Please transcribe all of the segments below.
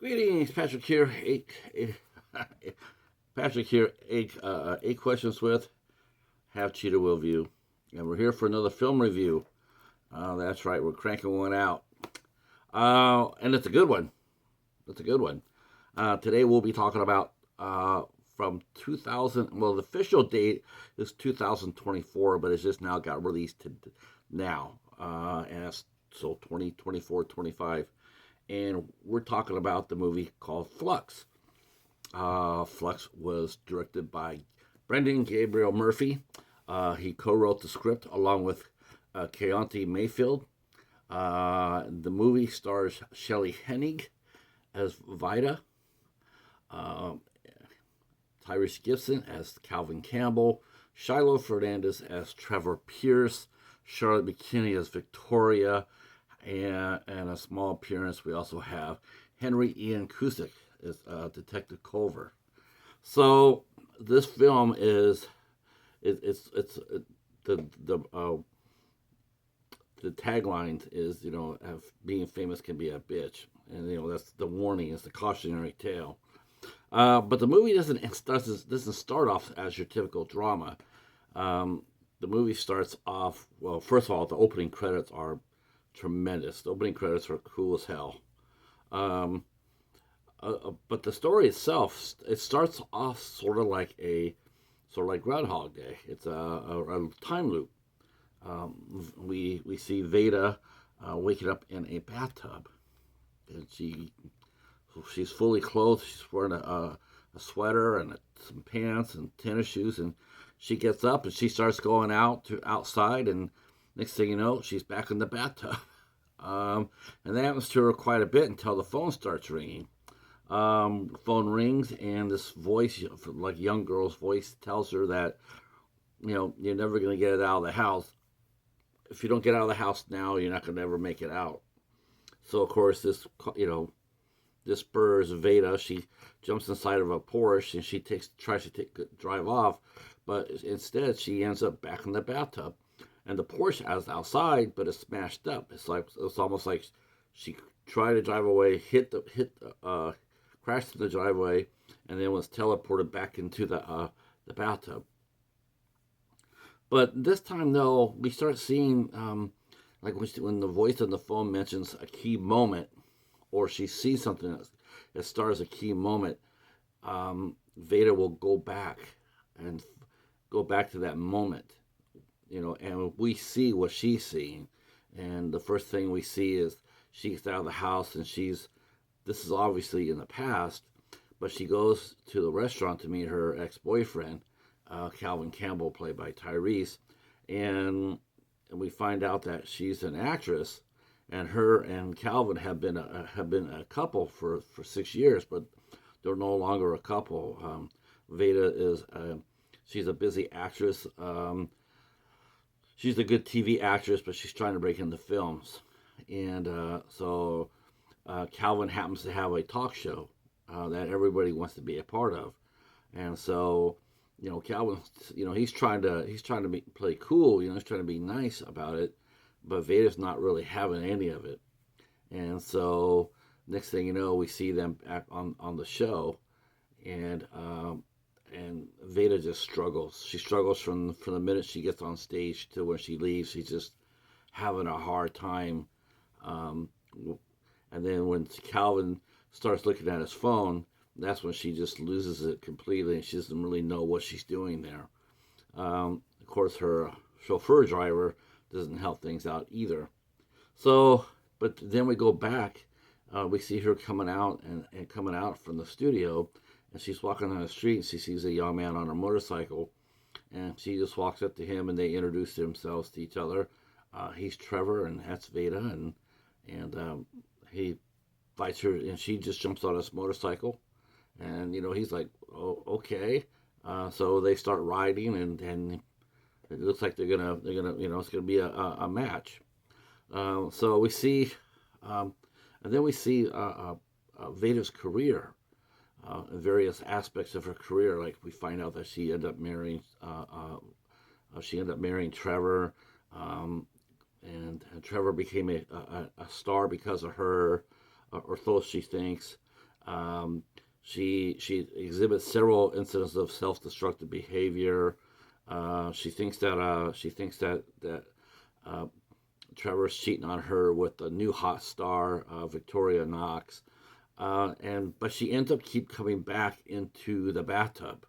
Greetings, Patrick here. Patrick here. Eight questions with have Cheetah will view, and we're here for another film review. That's right, we're cranking one out, and it's a good one. It's a good one. Today we'll be talking about from 2000. Well, the official date is 2024, but it's just now got released to now, and so 2024, 25. And we're talking about the movie called Fluxx. Fluxx was directed by Brendan Gabriel Murphy. He co-wrote the script along with Keontae Mayfield. The movie stars Shelley Hennig as Vada, uh, Tyrese Gibson as Calvin Campbell, Shiloh Fernandez as Trevor Pierce, Charlotte McKinney as Victoria, and a small appearance. We also have Henry Ian Cusick as Detective Culver. So this film is the the tagline is being famous can be a bitch, and that's the warning, is the cautionary tale. But the movie doesn't start off as your typical drama. The movie starts off, well. First of all, the opening credits are tremendous. The opening credits are cool as hell. Um, but the story itself, it starts off sort of like Groundhog Day. It's a time loop. We see Vada waking up in a bathtub, and she's fully clothed. She's wearing a sweater and some pants and tennis shoes, and she gets up and she starts going outside, and next thing you know, she's back in the bathtub. And that happens to her quite a bit until the phone starts ringing. The phone rings, and this voice, like young girl's voice, tells her that you're never going to get it out of the house. If you don't get out of the house now, you're not going to ever make it out. So of course, this spurs Vada. She jumps inside of a Porsche and she tries to drive off, but instead she ends up back in the bathtub. And the Porsche is outside, but it's smashed up. It's almost like she tried to drive away, crashed in the driveway, and then was teleported back into the bathtub. But this time, though, we start seeing like when the voice on the phone mentions a key moment, or she sees something that stars a key moment. Vada will and go back to that moment, and we see what she's seeing. And the first thing we see is she gets out of the house, and this is obviously in the past, but she goes to the restaurant to meet her ex-boyfriend, Calvin Campbell, played by Tyrese, and we find out that she's an actress, and her and Calvin have been a couple for 6 years, but they're no longer a couple. Vada is she's a busy actress. She's a good TV actress, but she's trying to break into films. And so Calvin happens to have a talk show that everybody wants to be a part of. And so, Calvin, he's trying to play cool. He's trying to be nice about it, but Vada's not really having any of it. And so, next thing you know, we see them back on the show, and Vada just struggles. She struggles from the minute she gets on stage to when she leaves. She's just having a hard time. Um, and then when Calvin starts looking at his phone, that's when she just loses it completely, and she doesn't really know what she's doing there. Of course, her chauffeur driver doesn't help things out either. So, but then we go back. We see her coming out and coming out from the studio, and she's walking on the street, and she sees a young man on a motorcycle, and she just walks up to him, and they introduce themselves to each other. He's Trevor, and that's Vada, and he fights her, and she just jumps on his motorcycle, and he's like, "Oh, okay." So they start riding, and it looks like they're gonna it's gonna be a match. So we see, and then we see Vada's career, various aspects of her career. Like we find out that she ended up marrying Trevor, and Trevor became a star because of her, or so she thinks. Um, she exhibits several incidents of self-destructive behavior. She thinks that uh, Trevor's cheating on her with the new hot star, Victoria Knox, but she ends up keep coming back into the bathtub.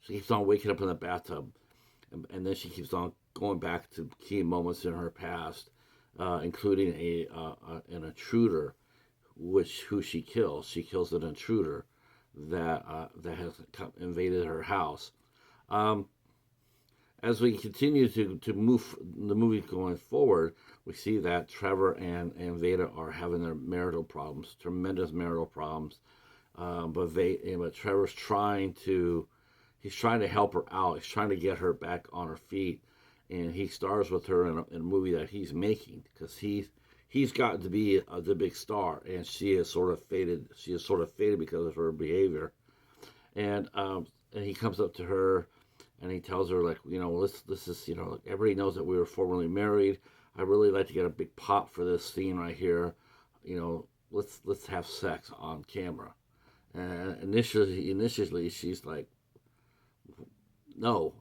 She keeps on waking up in the bathtub, and then she keeps on going back to key moments in her past, including an intruder, who she kills. She kills an intruder that has invaded her house. Um, as we continue to move the movie going forward, we see that Trevor and Vada are having their marital problems, tremendous marital problems. But Trevor's trying to help her out. He's trying to get her back on her feet, and he stars with her in a movie that he's making because he's gotten to be the big star, and she is sort of faded. She is sort of faded because of her behavior, and he comes up to her, and he tells her like, this is, everybody knows that we were formerly married. I really like to get a big pop for this scene right here. Let's have sex on camera. And initially she's like, no,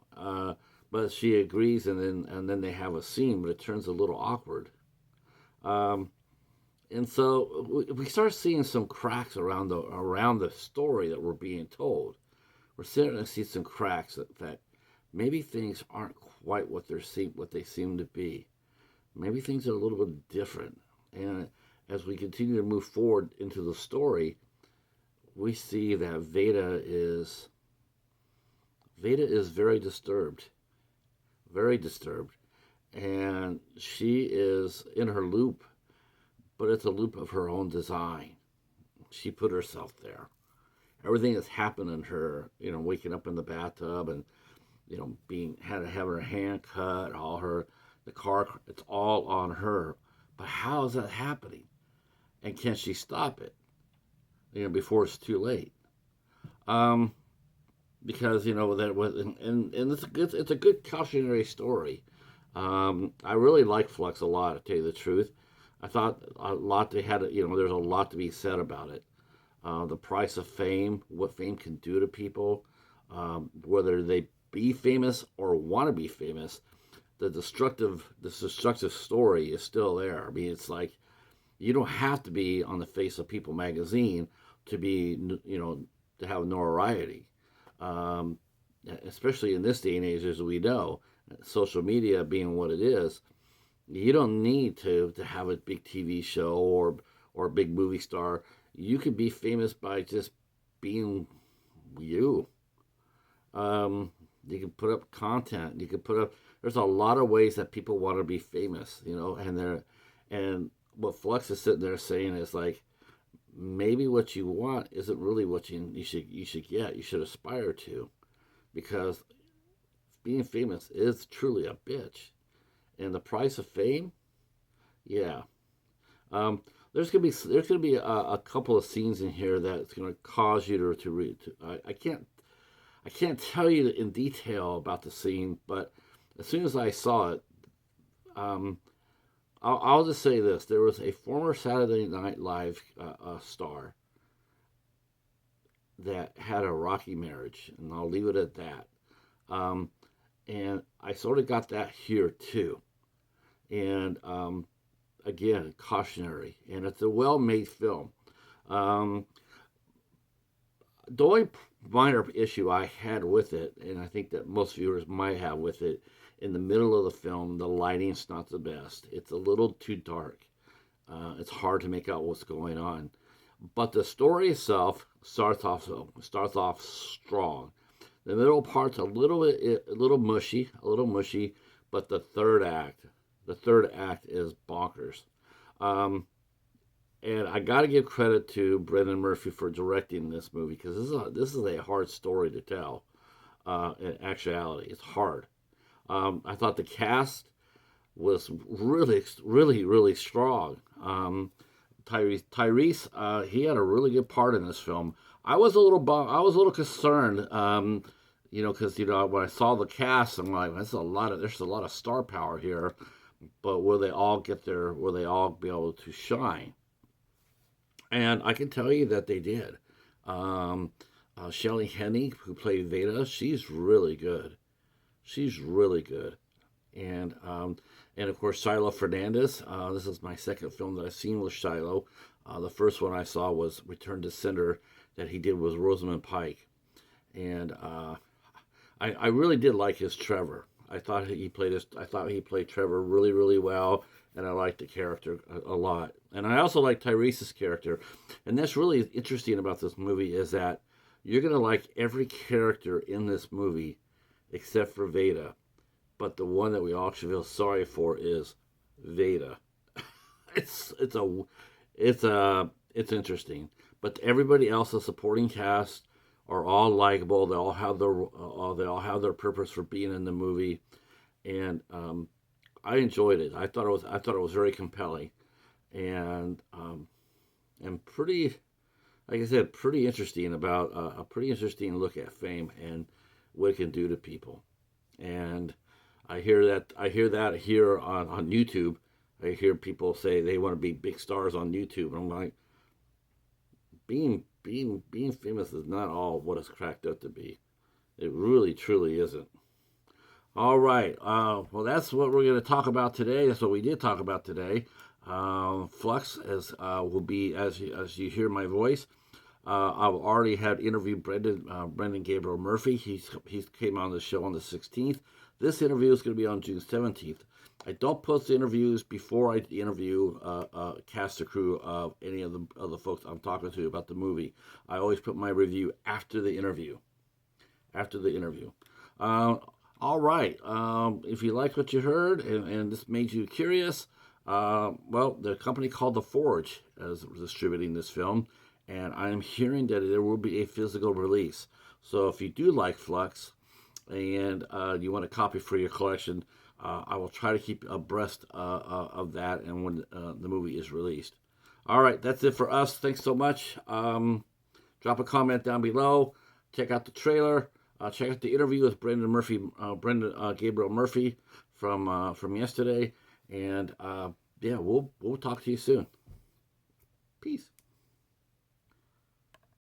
but she agrees, and then they have a scene, but it turns a little awkward. Um, and so we start seeing some cracks around the story that we're being told. We're starting to see some cracks that maybe things aren't quite what they seem to be. Maybe things are a little bit different. And as we continue to move forward into the story, we see that Veda is very disturbed, and she is in her loop, but it's a loop of her own design. She put herself there. Everything that's happened in her, waking up in the bathtub and being had to have her hand cut, the car, it's all on her. But how is that happening? And can she stop it? Before it's too late. Um, because that was and it's a good cautionary story. I really like Fluxx a lot, to tell you the truth. I thought a lot they had. There's a lot to be said about it. The price of fame, what fame can do to people, whether they be famous or want to be famous. The destructive story is still there. I mean, it's like you don't have to be on the face of People magazine to be, to have notoriety. Um, Especially in this day and age, as we know, social media being what it is, you don't need to have a big TV show or a big movie star. You can be famous by just being you. Um, you can put up content. You can put up. There's a lot of ways that people want to be famous, and what Fluxx is sitting there saying is like, maybe what you want isn't really what you should get. You should aspire to, because being famous is truly a bitch, and the price of fame, yeah. Um, there's gonna be a couple of scenes in here that's gonna cause you to read. I can't tell you in detail about the scene, but as soon as I saw it, um, I'll just say this: there was a former Saturday Night Live star that had a rocky marriage, and I'll leave it at that. Um, and I sort of got that here too. And again, cautionary, and it's a well-made film. Um, the only minor issue I had with it, and I think that most viewers might have with it, in the middle of the film, the lighting's not the best. It's a little too dark. It's hard to make out what's going on. But the story itself starts off strong. The middle part's a little mushy, but the third act is bonkers. Um, and I got to give credit to Brendan Murphy for directing this movie, because this is a hard story to tell. In actuality, it's hard. I thought the cast was really, really, really strong. Tyrese, he had a really good part in this film. I was a little concerned, because when I saw the cast, I'm like, there's a lot of star power here, but will they all be able to shine? And I can tell you that they did. Um, Shelley Hennig, who played Vada, she's really good. She's really good. And and of course Shiloh Fernandez. This is my second film that I've seen with Shiloh. The first one I saw was Return to Cinder, that he did with Rosamund Pike, and I really did like his Trevor. I thought he played Trevor really really well, and I liked the character a lot. And I also like Tyrese's character, and that's really interesting about this movie is that you're gonna like every character in this movie except for Vada, but the one that we all should feel sorry for is Vada. It's it's a it's interesting, but everybody else, the supporting cast, are all likable. They all have their purpose for being in the movie, and I enjoyed it. I thought it was very compelling, and pretty, like I said, pretty interesting about a pretty interesting look at fame and what it can do to people. And I hear that here on YouTube. I hear people say they want to be big stars on YouTube, and I'm like, being famous is not all what it's cracked up to be. It really truly isn't. All right. Well, that's what we're going to talk about today. That's what we did talk about today. Fluxx as will be as you hear my voice. I've already had interviewed Brendan Gabriel Murphy. He's came on the show on the 16th. This interview is going to be on June 17th. I don't post the interviews before I interview cast or crew of any of the other folks I'm talking to about the movie. I always put my review after the interview. After the interview. Uh, all right. If you like what you heard and this made you curious, well, the company called The Forge is distributing this film, and I'm hearing that there will be a physical release. So if you do like Fluxx and you want a copy for your collection, I will try to keep abreast of that and when the movie is released. All right, that's it for us. Thanks so much. Drop a comment down below. Check out the trailer. Check out the interview with Brendan Gabriel Murphy from yesterday, and yeah, we'll talk to you soon. Peace.